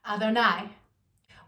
Adonai.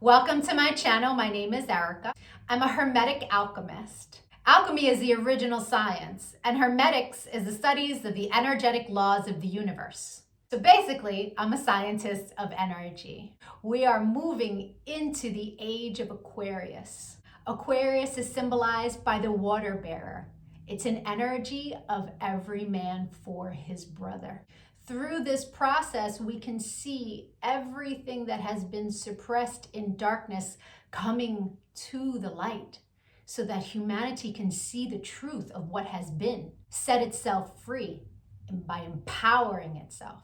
Welcome to my channel. My name is Erica. I'm a Hermetic alchemist. Alchemy is the original science, and Hermetics is the studies of the energetic laws of the universe. So basically, I'm a scientist of energy. We are moving into the age of Aquarius. Aquarius is symbolized by the water bearer. It's an energy of every man for his brother. Through this process, we can see everything that has been suppressed in darkness coming to the light so that humanity can see the truth of what has been, set itself free, and by empowering itself,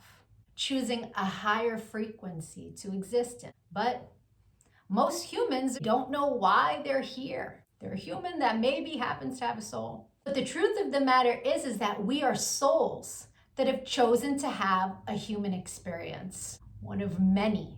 choosing a higher frequency to exist in. But most humans don't know why they're here. They're a human that maybe happens to have a soul. But the truth of the matter is that we are souls that have chosen to have a human experience, one of many.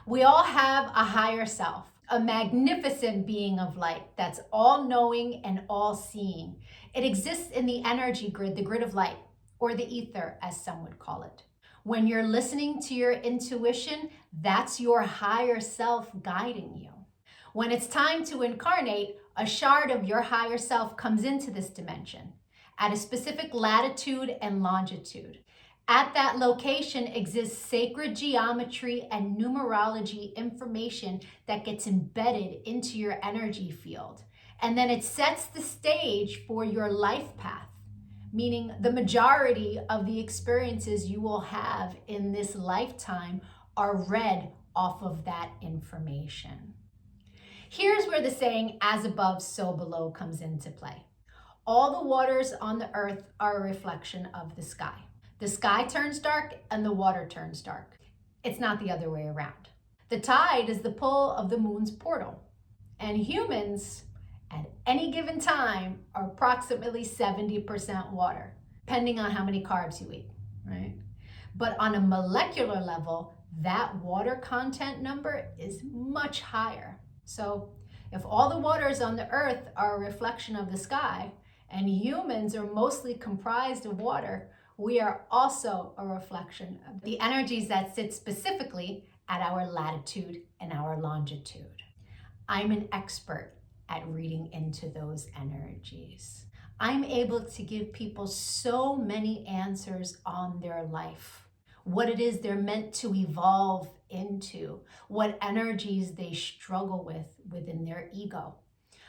We all have a higher self, a magnificent being of light that's all-knowing and all-seeing. It exists in the energy grid, the grid of light, or the ether, as some would call it. When you're listening to your intuition, that's your higher self guiding you. When it's time to incarnate, a shard of your higher self comes into this dimension at a specific latitude and longitude. At that location exists sacred geometry and numerology information that gets embedded into your energy field. And then it sets the stage for your life path, meaning the majority of the experiences you will have in this lifetime are read off of that information. Here's where the saying, as above, so below, comes into play. All the waters on the earth are a reflection of the sky. The sky turns dark and the water turns dark. It's not the other way around. The tide is the pull of the moon's portal. And humans, at any given time, are approximately 70% water, depending on how many carbs you eat, right? But on a molecular level, that water content number is much higher. So if all the waters on the earth are a reflection of the sky, and humans are mostly comprised of water, we are also a reflection of the energies that sit specifically at our latitude and our longitude. I'm an expert at reading into those energies. I'm able to give people so many answers on their life, what it is they're meant to evolve into, what energies they struggle with within their ego.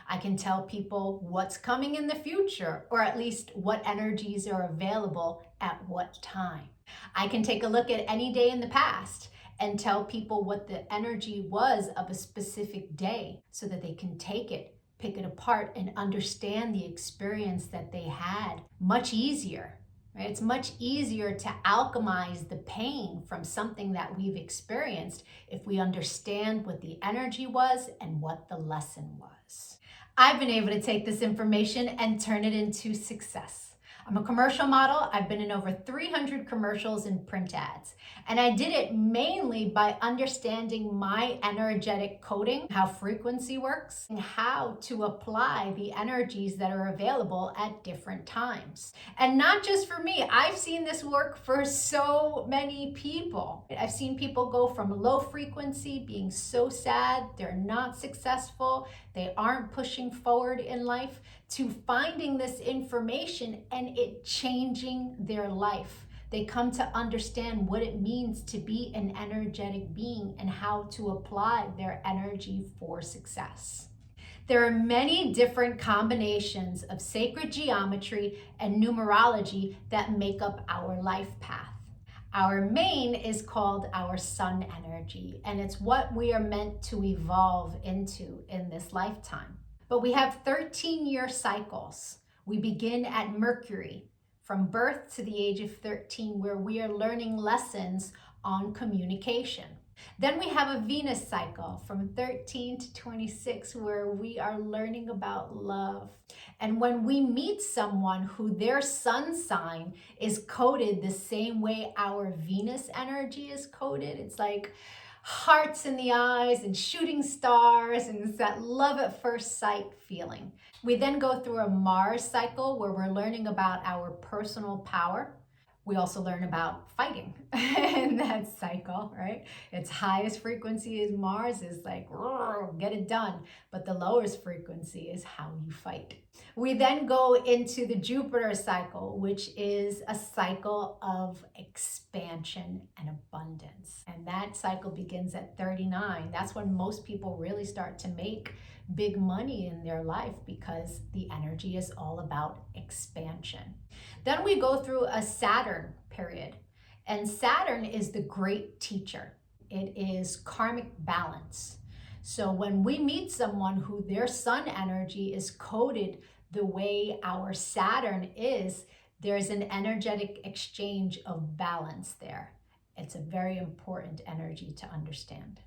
I can tell people what's coming in the future, or at least what energies are available at what time. I can take a look at any day in the past and tell people what the energy was of a specific day so that they can take it, pick it apart, and understand the experience that they had much easier. Right? It's much easier to alchemize the pain from something that we've experienced if we understand what the energy was and what the lesson was. I've been able to take this information and turn it into success. I'm a commercial model. I've been in over 300 commercials and print ads. And I did it mainly by understanding my energetic coding, how frequency works, and how to apply the energies that are available at different times. And not just for me, I've seen this work for so many people. I've seen people go from low frequency, being so sad, they're not successful, they aren't pushing forward in life, to finding this information and it changing their life. They come to understand what it means to be an energetic being and how to apply their energy for success. There are many different combinations of sacred geometry and numerology that make up our life path. Our main is called our sun energy, and it's what we are meant to evolve into in this lifetime. But we have 13-year cycles. We begin at Mercury, from birth to the age of 13, where we are learning lessons on communication. Then we have a Venus cycle from 13 to 26, where we are learning about love. And when we meet someone who their sun sign is coded the same way our Venus energy is coded, it's like hearts in the eyes and shooting stars, and it's that love at first sight feeling. We then go through a Mars cycle where we're learning about our personal power. We also learn about fighting in that cycle, right? Its highest frequency is Mars, is like, get it done. But the lowest frequency is how you fight. We then go into the Jupiter cycle, which is a cycle of expansion and abundance. And that cycle begins at 39. That's when most people really start to make big money in their life, because the energy is all about expansion. Then we go through a Saturn period, and Saturn is the great teacher. It is karmic balance. So when we meet someone who their sun energy is coded the way our Saturn is, there's an energetic exchange of balance there. It's a very important energy to understand.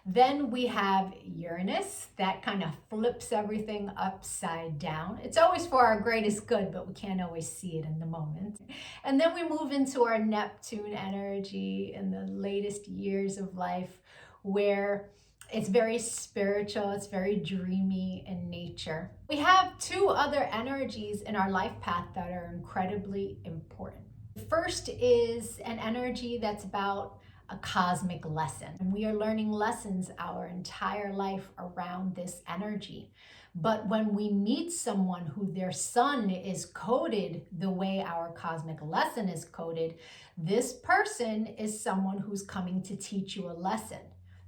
Then we have Uranus, that kind of flips everything upside down. It's always for our greatest good, but we can't always see it in the moment. And then we move into our Neptune energy in the latest years of life, where it's very spiritual, it's very dreamy in nature. We have two other energies in our life path that are incredibly important. The first is an energy that's about a cosmic lesson. And we are learning lessons our entire life around this energy. But when we meet someone who their sun is coded the way our cosmic lesson is coded, this person is someone who's coming to teach you a lesson.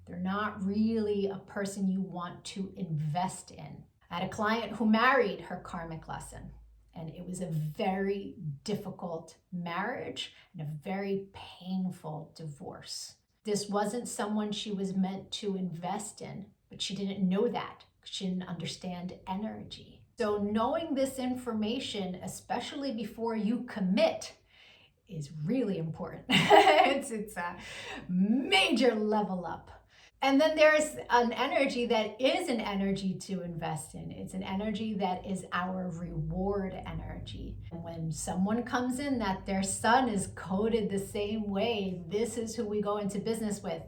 They're not really a person you want to invest in. I had a client who married her karmic lesson, and it was a very difficult marriage and a very painful divorce. This wasn't someone she was meant to invest in, but she didn't know that. She didn't understand energy. So knowing this information, especially before you commit, is really important. It's a major level up. And then there's an energy that is an energy to invest in. It's an energy that is our reward energy. And when someone comes in that their sun is coded the same way, this is who we go into business with.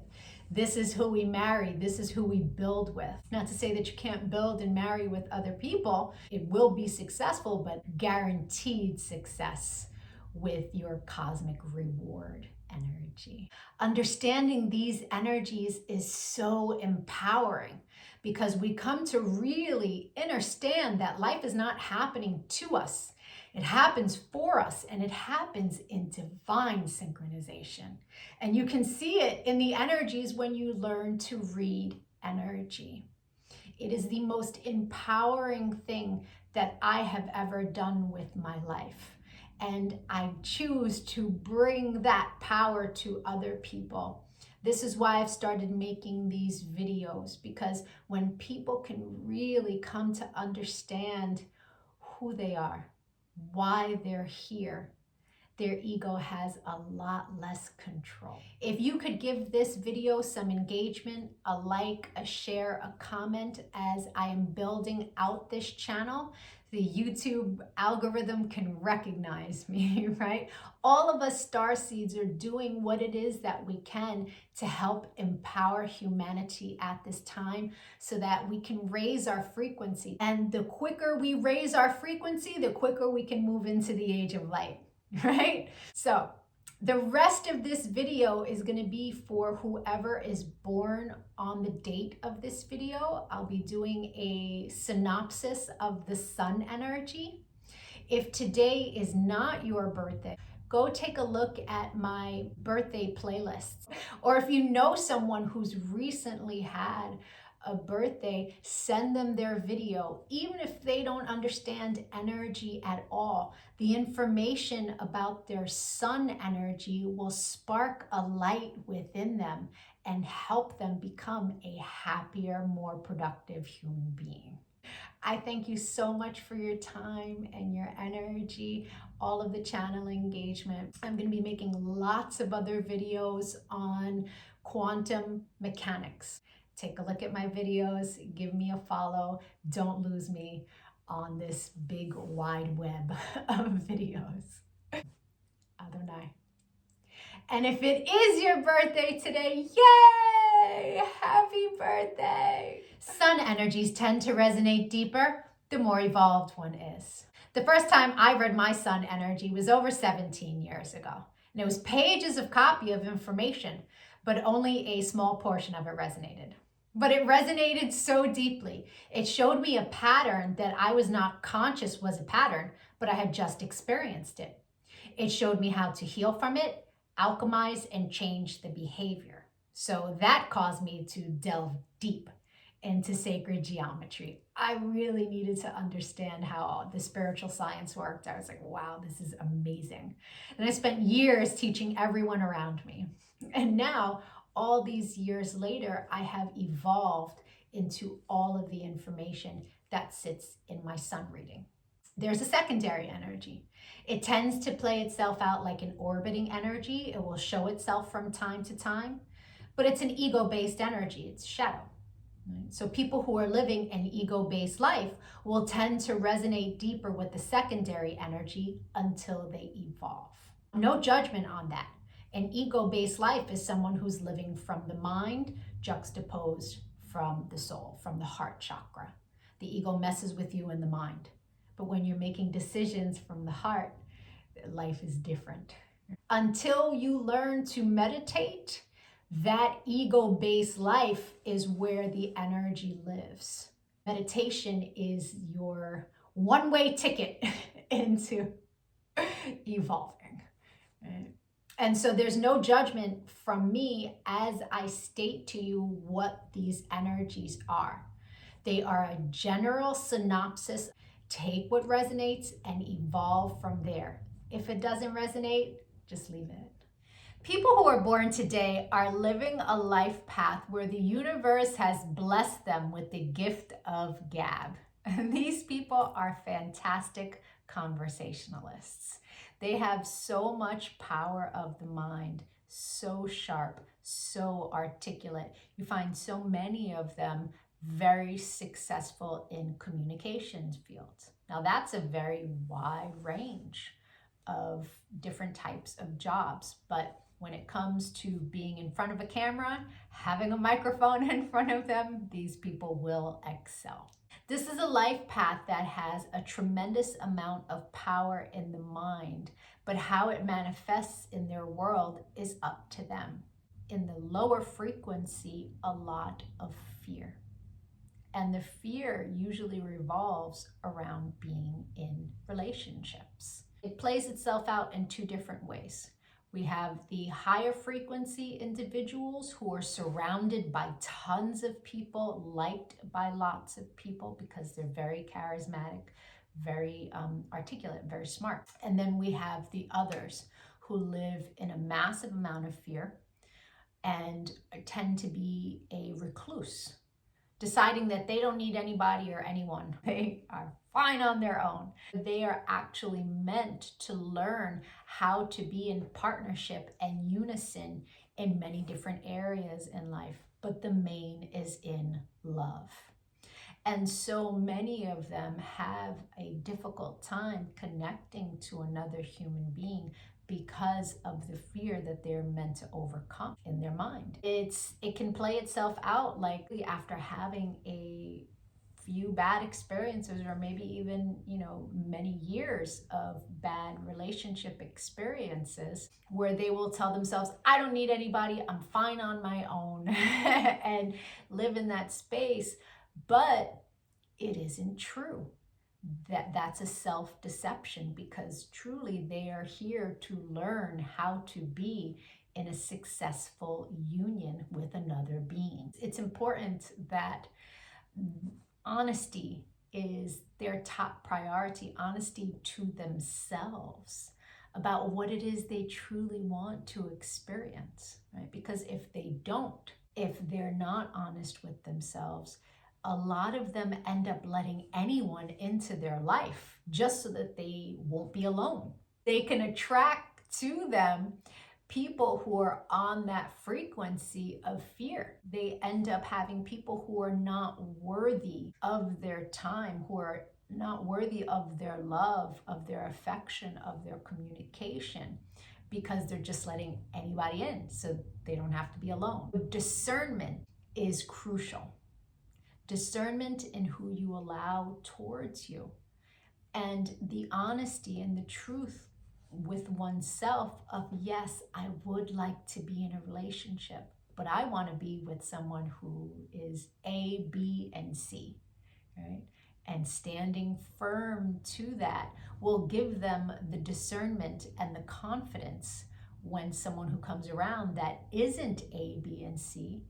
This is who we marry. This is who we build with. Not to say that you can't build and marry with other people. It will be successful, but guaranteed success with your cosmic reward energy. Understanding these energies is so empowering, because we come to really understand that life is not happening to us. It happens for us, and it happens in divine synchronization. And you can see it in the energies when you learn to read energy. It is the most empowering thing that I have ever done with my life. And I choose to bring that power to other people. This is why I've started making these videos, because when people can really come to understand who they are, why they're here, their ego has a lot less control. If you could give this video some engagement, a like, a share, a comment, as I am building out this channel, the YouTube algorithm can recognize me, right? All of us starseeds are doing what it is that we can to help empower humanity at this time, so that we can raise our frequency. And the quicker we raise our frequency, the quicker we can move into the age of light, right? So the rest of this video is going to be for whoever is born on the date of this video. I'll be doing a synopsis of the sun energy. If today is not your birthday, go take a look at my birthday playlists. Or if you know someone who's recently had a birthday, send them their video. Even if they don't understand energy at all, the information about their sun energy will spark a light within them and help them become a happier, more productive human being. I thank you so much for your time and your energy, all of the channel engagement. I'm going to be making lots of other videos on quantum mechanics. Take a look at my videos, give me a follow. Don't lose me on this big wide web of videos. Adonai. And if it is your birthday today, yay! Happy birthday! Sun energies tend to resonate deeper the more evolved one is. The first time I read my sun energy was over 17 years ago. And it was pages of copy of information, but only a small portion of it resonated. But it resonated so deeply. It showed me a pattern that I was not conscious was a pattern, but I had just experienced it. It showed me how to heal from it, alchemize, and change the behavior. So that caused me to delve deep into sacred geometry. I really needed to understand how the spiritual science worked. I was like, wow, this is amazing. And I spent years teaching everyone around me. And now, all these years later, I have evolved into all of the information that sits in my sun reading. There's a secondary energy. It tends to play itself out like an orbiting energy. It will show itself from time to time, but it's an ego-based energy. It's shadow. Right? So people who are living an ego-based life will tend to resonate deeper with the secondary energy until they evolve. No judgment on that. An ego-based life is someone who's living from the mind juxtaposed from the soul, from the heart chakra. The ego messes with you in the mind. But when you're making decisions from the heart, life is different. Until you learn to meditate, that ego-based life is where the energy lives. Meditation is your one-way ticket into evolving. Right? And so there's no judgment from me as I state to you what these energies are. They are a general synopsis. Take what resonates and evolve from there. If it doesn't resonate, just leave it. People who are born today are living a life path where the universe has blessed them with the gift of gab. And these people are fantastic conversationalists. They have so much power of the mind, so sharp, so articulate. You find so many of them very successful in communications fields. Now that's a very wide range of different types of jobs, but when it comes to being in front of a camera, having a microphone in front of them, these people will excel. This is a life path that has a tremendous amount of power in the mind, but how it manifests in their world is up to them. In the lower frequency, a lot of fear. And the fear usually revolves around being in relationships. It plays itself out in two different ways. We have the higher frequency individuals who are surrounded by tons of people, liked by lots of people because they're very charismatic, very articulate, very smart. And then we have the others who live in a massive amount of fear and tend to be a recluse, deciding that they don't need anybody or anyone. They are fine on their own. They are actually meant to learn how to be in partnership and unison in many different areas in life, but the main is in love. And so many of them have a difficult time connecting to another human being because of the fear that they're meant to overcome in their mind. It can play itself out like after having a few bad experiences, or maybe even, many years of bad relationship experiences, where they will tell themselves, I don't need anybody, I'm fine on my own, and live in that space. But it isn't true. That's a self-deception, because truly they are here to learn how to be in a successful union with another being. It's important that honesty is their top priority, honesty to themselves about what it is they truly want to experience, right? Because if they don't, if they're not honest with themselves, a lot of them end up letting anyone into their life just so that they won't be alone. They can attract to them people who are on that frequency of fear. They end up having people who are not worthy of their time, who are not worthy of their love, of their affection, of their communication, because they're just letting anybody in so they don't have to be alone. Discernment is crucial. Discernment in who you allow towards you, and the honesty and the truth with oneself of, yes, I would like to be in a relationship, but I want to be with someone who is A, B, and C, right? And standing firm to that will give them the discernment and the confidence when someone who comes around that isn't A, B, and C,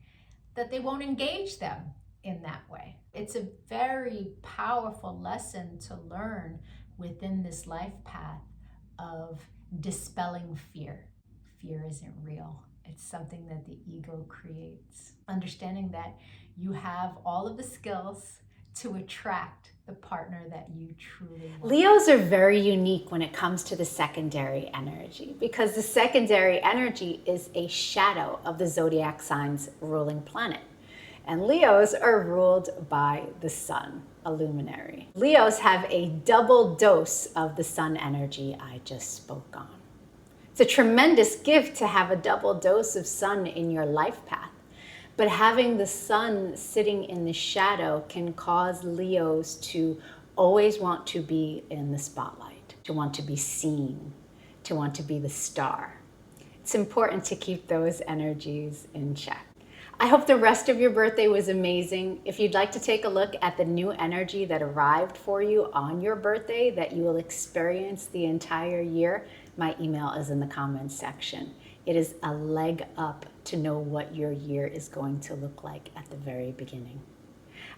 that they won't engage them in that way. It's a very powerful lesson to learn within this life path of dispelling fear. Fear isn't real. It's something that the ego creates. Understanding that you have all of the skills to attract the partner that you truly want. Leos are very unique when it comes to the secondary energy, because the secondary energy is a shadow of the zodiac sign's ruling planet. And Leos are ruled by the sun, a luminary. Leos have a double dose of the sun energy I just spoke on. It's a tremendous gift to have a double dose of sun in your life path. But having the sun sitting in the shadow can cause Leos to always want to be in the spotlight, to want to be seen, to want to be the star. It's important to keep those energies in check. I hope the rest of your birthday was amazing. If you'd like to take a look at the new energy that arrived for you on your birthday that you will experience the entire year, my email is in the comments section. It is a leg up to know what your year is going to look like at the very beginning.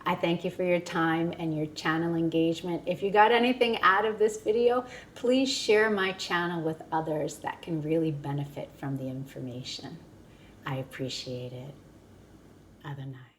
I thank you for your time and your channel engagement. If you got anything out of this video, please share my channel with others that can really benefit from the information. I appreciate it. Adonai.